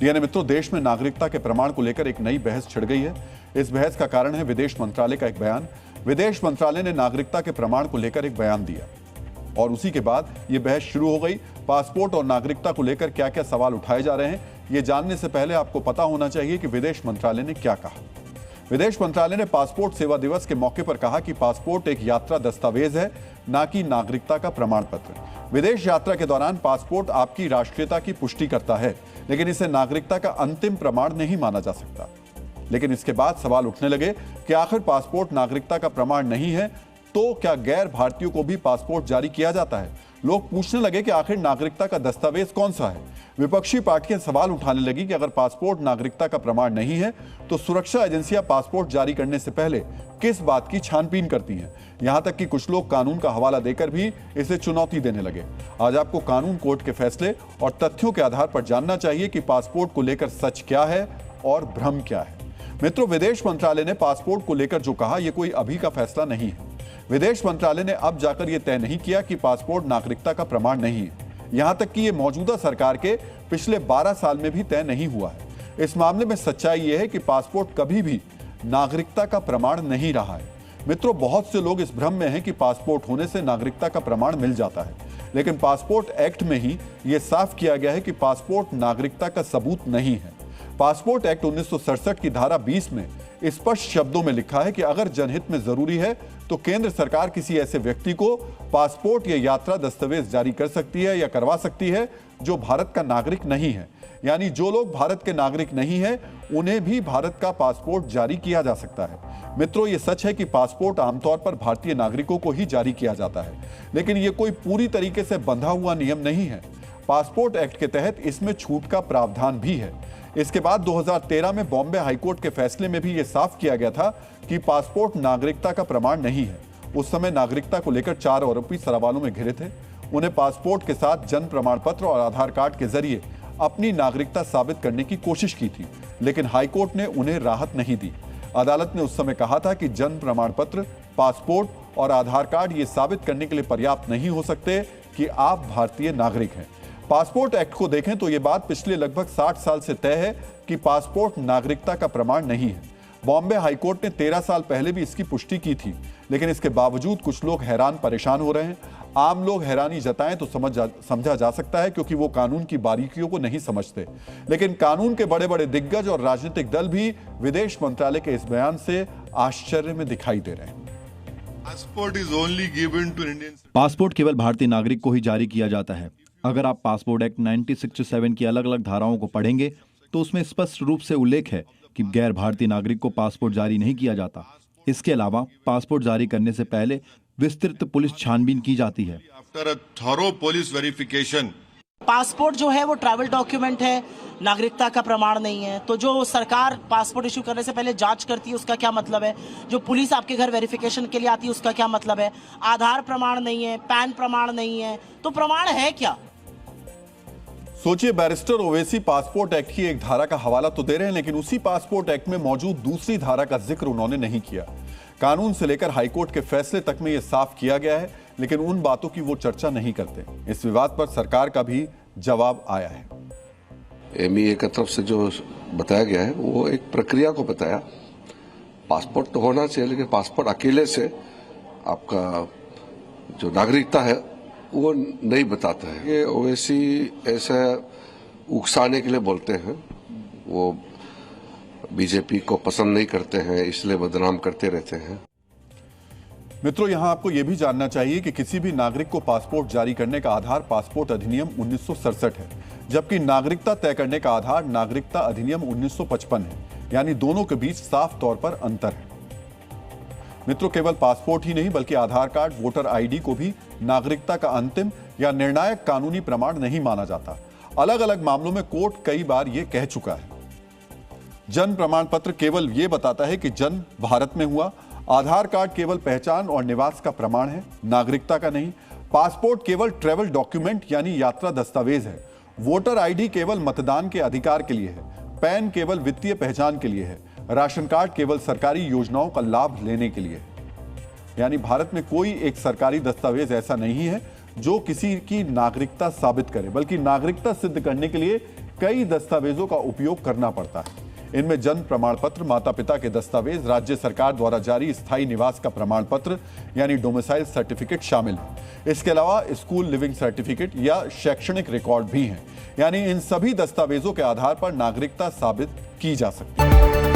DNA मित्रों, देश में नागरिकता के प्रमाण को लेकर एक नई बहस छिड़ गई है। इस बहस का कारण है विदेश मंत्रालय का एक बयान। विदेश मंत्रालय ने नागरिकता के प्रमाण को लेकर एक बयान दिया और उसी के बाद यह बहस शुरू हो गई। पासपोर्ट और नागरिकता को लेकर क्या क्या सवाल उठाए जा रहे हैं, ये जानने से पहले आपको पता होना चाहिए कि विदेश मंत्रालय ने क्या कहा। विदेश मंत्रालय ने पासपोर्ट सेवा दिवस के मौके पर कहा कि पासपोर्ट एक यात्रा दस्तावेज है, ना कि नागरिकता का प्रमाण पत्र। विदेश यात्रा के दौरान पासपोर्ट आपकी राष्ट्रीयता की पुष्टि करता है, लेकिन इसे नागरिकता का अंतिम प्रमाण नहीं माना जा सकता। लेकिन इसके बाद सवाल उठने लगे कि आखिर पासपोर्ट नागरिकता का प्रमाण नहीं है तो क्या गैर भारतीयों को भी पासपोर्ट जारी किया जाता है? लोग पूछने लगे कि आखिर नागरिकता का दस्तावेज कौन सा है। विपक्षी पार्टियां सवाल उठाने लगी कि अगर पासपोर्ट नागरिकता का प्रमाण नहीं है तो सुरक्षा एजेंसियां पासपोर्ट जारी करने से पहले किस बात की छानबीन करती हैं। यहां तक कि कुछ लोग कानून का हवाला देकर भी इसे चुनौती देने लगे। आज आपको कानून कोर्ट के फैसले और तथ्यों के आधार पर जानना चाहिए कि पासपोर्ट को लेकर सच क्या है और भ्रम क्या है। मित्रों, विदेश मंत्रालय ने पासपोर्ट को लेकर जो कहा, यह कोई अभी का फैसला नहीं है। विदेश मंत्रालय ने अब जाकर यह तय नहीं किया कि पासपोर्ट नागरिकता का प्रमाण नहीं है। यहां तक कि यह मौजूदा सरकार के पिछले 12 साल में भी तय नहीं हुआ है। इस मामले में सच्चाई यह है कि पासपोर्ट कभी भी नागरिकता का प्रमाण नहीं रहा है। मित्रों, बहुत से लोग इस भ्रम में हैं कि पासपोर्ट होने से नागरिकता का प्रमाण मिल जाता है, लेकिन पासपोर्ट एक्ट में ही यह साफ किया गया है कि पासपोर्ट नागरिकता का सबूत नहीं है। पासपोर्ट एक्ट 1967 की धारा 20 में स्पष्ट शब्दों में लिखा है कि अगर जनहित में जरूरी है तो केंद्र सरकार किसी ऐसे व्यक्ति को पासपोर्ट या यात्रा दस्तावेज जारी कर सकती है या करवा सकती है जो भारत का नागरिक नहीं है। यानी जो लोग भारत के नागरिक नहीं है उन्हें भी भारत का पासपोर्ट जारी किया जा सकता है। मित्रों, ये सच है कि पासपोर्ट आमतौर पर भारतीय नागरिकों को ही जारी किया जाता है, लेकिन ये कोई पूरी तरीके से बंधा हुआ नियम नहीं है। पासपोर्ट एक्ट के तहत इसमें छूट का प्रावधान भी है। इसके बाद 2013 में बॉम्बे हाईकोर्ट के फैसले में भी यह साफ किया गया था कि पासपोर्ट नागरिकता का प्रमाण नहीं है। उस समय नागरिकता को लेकर 4 आरोपी सवालों में घिरे थे। उन्हें पासपोर्ट के साथ जन्म प्रमाण पत्र और आधार कार्ड के जरिए अपनी नागरिकता साबित करने की कोशिश की थी, लेकिन हाईकोर्ट ने उन्हें राहत नहीं दी। अदालत ने उस समय कहा था कि जन्म प्रमाण पत्र, पासपोर्ट और आधार कार्ड ये साबित करने के लिए पर्याप्त नहीं हो सकते कि आप भारतीय नागरिक हैं। पासपोर्ट एक्ट को देखें तो यह बात पिछले लगभग 60 साल से तय है कि पासपोर्ट नागरिकता का प्रमाण नहीं है। बॉम्बे हाईकोर्ट ने 13 साल पहले भी इसकी पुष्टि की थी, लेकिन इसके बावजूद कुछ लोग हैरान परेशान हो रहे हैं। आम लोग हैरानी जताएं तो समझा जा सकता है, क्योंकि वो कानून की बारीकियों को नहीं समझते। लेकिन कानून के बड़े बड़े दिग्गज और राजनीतिक दल भी विदेश मंत्रालय के इस बयान से आश्चर्य में दिखाई दे रहे हैं। पासपोर्ट केवल भारतीय नागरिक को ही जारी किया जाता है। अगर आप पासपोर्ट एक्ट 1967 की अलग अलग धाराओं को पढ़ेंगे तो उसमें स्पष्ट रूप से उल्लेख है कि गैर भारतीय नागरिक को पासपोर्ट जारी नहीं किया जाता। इसके अलावा पासपोर्ट जारी करने से पहले विस्तृत पुलिस छानबीन की जाती है। पासपोर्ट जो है वो ट्रैवल डॉक्यूमेंट है, नागरिकता का प्रमाण नहीं है। तो जो सरकार पासपोर्ट इशू करने से पहले जांच करती है उसका क्या मतलब है? जो पुलिस आपके घर वेरिफिकेशन के लिए आती है उसका क्या मतलब है? आधार प्रमाण नहीं है, पैन प्रमाण नहीं है, तो प्रमाण है क्या? सोचिए, बैरिस्टर ओवैसी पासपोर्ट एक्ट की एक धारा का हवाला तो दे रहे हैं, लेकिन उसी पासपोर्ट एक्ट में मौजूद दूसरी धारा का जिक्र उन्होंने नहीं किया। कानून से लेकर हाईकोर्ट के फैसले तक में यह साफ किया गया है, लेकिन उन बातों की वो चर्चा नहीं करते। इस विवाद पर सरकार का भी जवाब आया है। एमईए की तरफ से जो बताया गया है वो एक प्रक्रिया को बताया। पासपोर्ट तो होना चाहिए, लेकिन पासपोर्ट अकेले से आपका जो नागरिकता है वो नहीं बताता है। ये ओवैसी ऐसा उकसाने के लिए बोलते हैं, वो बीजेपी को पसंद नहीं करते हैं, इसलिए बदनाम करते रहते हैं। मित्रों, यहां आपको यह भी जानना चाहिए कि किसी भी नागरिक को पासपोर्ट जारी करने का आधार पासपोर्ट अधिनियम 1967 है, जबकि नागरिकता तय करने का आधार नागरिकता अधिनियम 1955 है। यानी दोनों के बीच साफ तौर पर अंतर है। मित्रों, केवल पासपोर्ट ही नहीं बल्कि आधार कार्ड, वोटर आईडी को भी नागरिकता का अंतिम या निर्णायक कानूनी प्रमाण नहीं माना जाता। अलग अलग मामलों में कोर्ट कई बार यह कह चुका है। जन्म प्रमाण पत्र केवल यह बताता है कि जन्म भारत में हुआ। आधार कार्ड केवल पहचान और निवास का प्रमाण है, नागरिकता का नहीं। पासपोर्ट केवल ट्रैवल डॉक्यूमेंट यानी यात्रा दस्तावेज है। वोटर आईडी केवल मतदान के अधिकार के लिए है। पैन केवल वित्तीय पहचान के लिए है। राशन कार्ड केवल सरकारी योजनाओं का लाभ लेने के लिए है। यानी भारत में कोई एक सरकारी दस्तावेज ऐसा नहीं है जो किसी की नागरिकता साबित करे, बल्कि नागरिकता सिद्ध करने के लिए कई दस्तावेजों का उपयोग करना पड़ता है। इनमें जन्म प्रमाण पत्र, माता पिता के दस्तावेज, राज्य सरकार द्वारा जारी स्थायी निवास का प्रमाण पत्र यानी डोमिसाइल सर्टिफिकेट शामिल है। इसके अलावा स्कूल लिविंग सर्टिफिकेट या शैक्षणिक रिकॉर्ड भी हैं। यानी इन सभी दस्तावेजों के आधार पर नागरिकता साबित की जा सकती है।